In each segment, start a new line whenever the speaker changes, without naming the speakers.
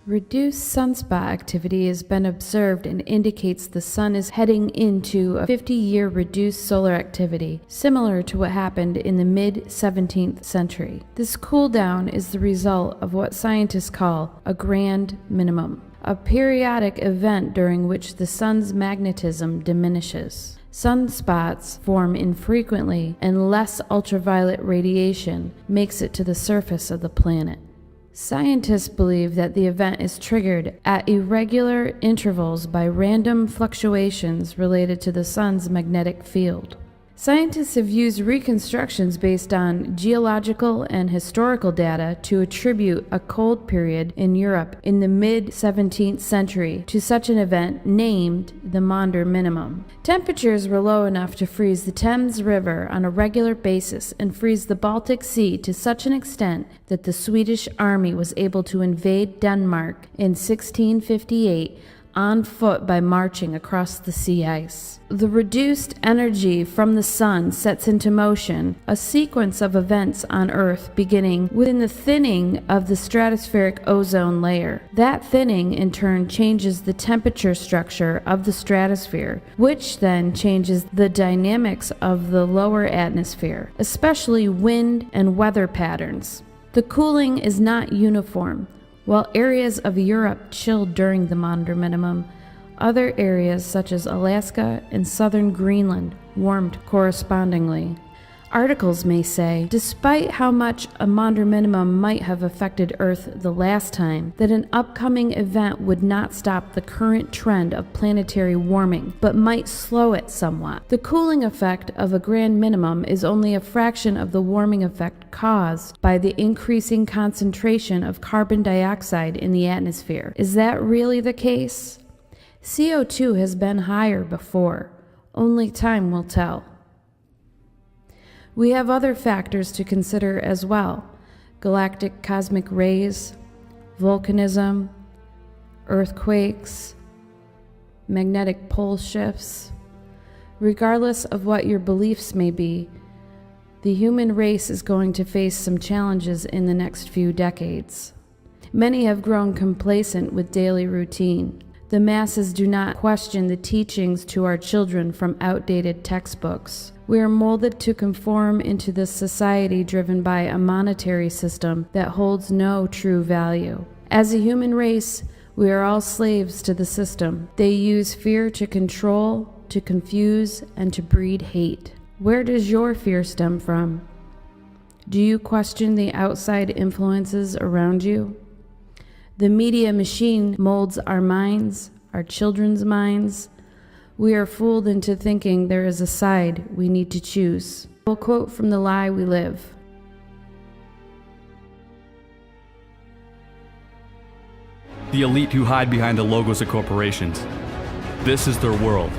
Reduced sunspot activity has been observed and indicates the sun is heading into a 50-year reduced solar activity, similar to what happened in the mid-17th century. This cool down is the result of what scientists call a grand minimum, a periodic event during which the sun's magnetism diminishes. Sunspots form infrequently, and less ultraviolet radiation makes it to the surface of the planet. Scientists believe that the event is triggered at irregular intervals by random fluctuations related to the sun's magnetic field. Scientists have used reconstructions based on geological and historical data to attribute a cold period in Europe in the mid-17th century to such an event named the Maunder Minimum. Temperatures were low enough to freeze the Thames River on a regular basis and freeze the Baltic Sea to such an extent that the Swedish army was able to invade Denmark in 1658 on foot by marching across the sea ice. The reduced energy from the sun sets into motion a sequence of events on Earth beginning within the thinning of the stratospheric ozone layer. That thinning in turn changes the temperature structure of the stratosphere, which then changes the dynamics of the lower atmosphere, especially wind and weather patterns. The cooling is not uniform. While areas of Europe chilled during the Maunder Minimum, other areas such as Alaska and southern Greenland warmed correspondingly. Articles may say, despite how much a Maunder Minimum might have affected Earth the last time, that an upcoming event would not stop the current trend of planetary warming, but might slow it somewhat. The cooling effect of a grand minimum is only a fraction of the warming effect caused by the increasing concentration of carbon dioxide in the atmosphere. Is that really the case? CO2 has been higher before. Only time will tell. We have other factors to consider as well: galactic cosmic rays, volcanism, earthquakes, magnetic pole shifts. Regardless of what your beliefs may be, the human race is going to face some challenges in the next few decades. Many have grown complacent with daily routine. The masses do not question the teachings to our children from outdated textbooks. We are molded to conform into this society driven by a monetary system that holds no true value. As a human race, we are all slaves to the system. They use fear to control, to confuse, and to breed hate. Where does your fear stem from? Do you question the outside influences around you? The media machine molds our minds, our children's minds. We are fooled into thinking there is a side we need to choose. I will quote from The Lie We Live.
The elite who hide behind the logos of corporations. This is their world,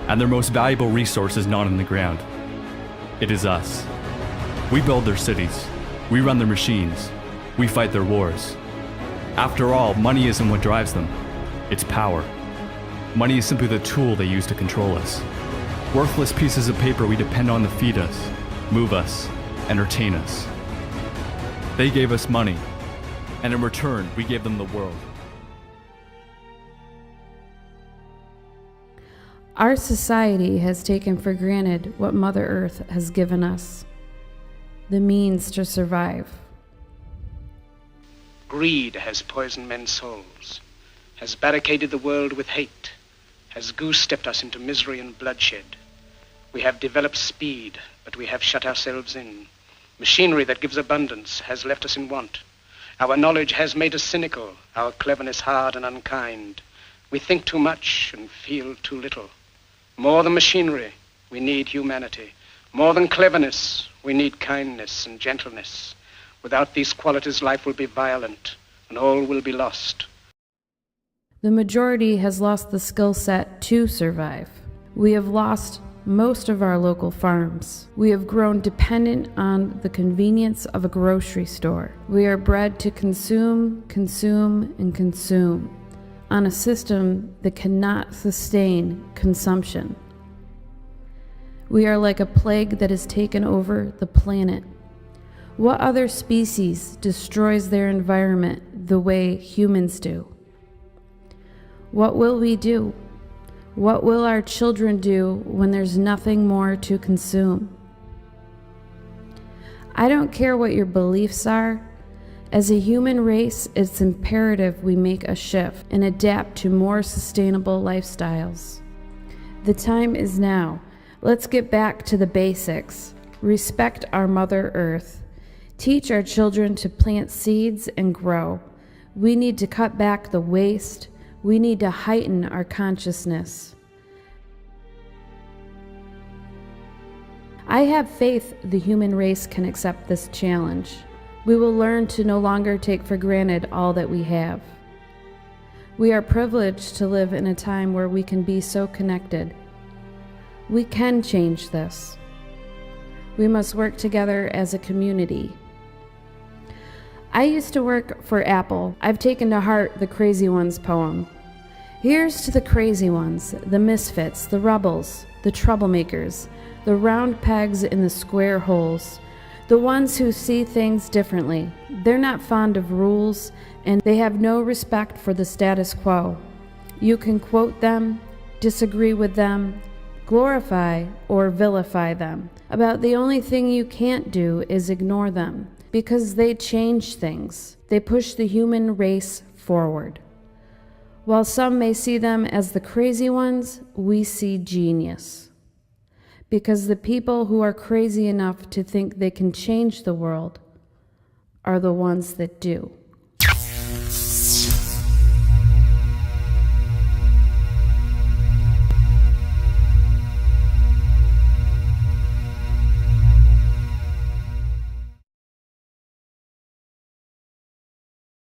and their most valuable resource is not in the ground. It is us. We build their cities. We run their machines. We fight their wars. After all, money isn't what drives them. It's power. Money is simply the tool they use to control us. Worthless pieces of paper we depend on to feed us, move us, entertain us. They gave us money, and in return, we gave them the world.
Our society has taken for granted what Mother Earth has given us, the means to survive.
Greed has poisoned men's souls, has barricaded the world with hate, has goose-stepped us into misery and bloodshed. We have developed speed, but we have shut ourselves in. Machinery that gives abundance has left us in want. Our knowledge has made us cynical, our cleverness hard and unkind. We think too much and feel too little. More than machinery, we need humanity. More than cleverness, we need kindness and gentleness. Without these qualities, life will be violent, and all will be lost.
The majority has lost the skill set to survive. We have lost most of our local farms. We have grown dependent on the convenience of a grocery store. We are bred to consume, consume, and consume on a system that cannot sustain consumption. We are like a plague that has taken over the planet. What other species destroys their environment the way humans do? What will we do? What will our children do when there's nothing more to consume? I don't care what your beliefs are. As a human race, it's imperative we make a shift and adapt to more sustainable lifestyles. The time is now. Let's get back to the basics. Respect our Mother Earth. Teach our children to plant seeds and grow. We need to cut back the waste. We need to heighten our consciousness. I have faith the human race can accept this challenge. We will learn to no longer take for granted all that we have. We are privileged to live in a time where we can be so connected. We can change this. We must work together as a community. I used to work for Apple. I've taken to heart the Crazy Ones poem. Here's to the crazy ones, the misfits, the rebels, the troublemakers, the round pegs in the square holes, the ones who see things differently. They're not fond of rules, and they have no respect for the status quo. You can quote them, disagree with them, glorify or vilify them. About the only thing you can't do is ignore them, because they change things. They push the human race forward. While some may see them as the crazy ones, we see genius. Because the people who are crazy enough to think they can change the world are the ones that do.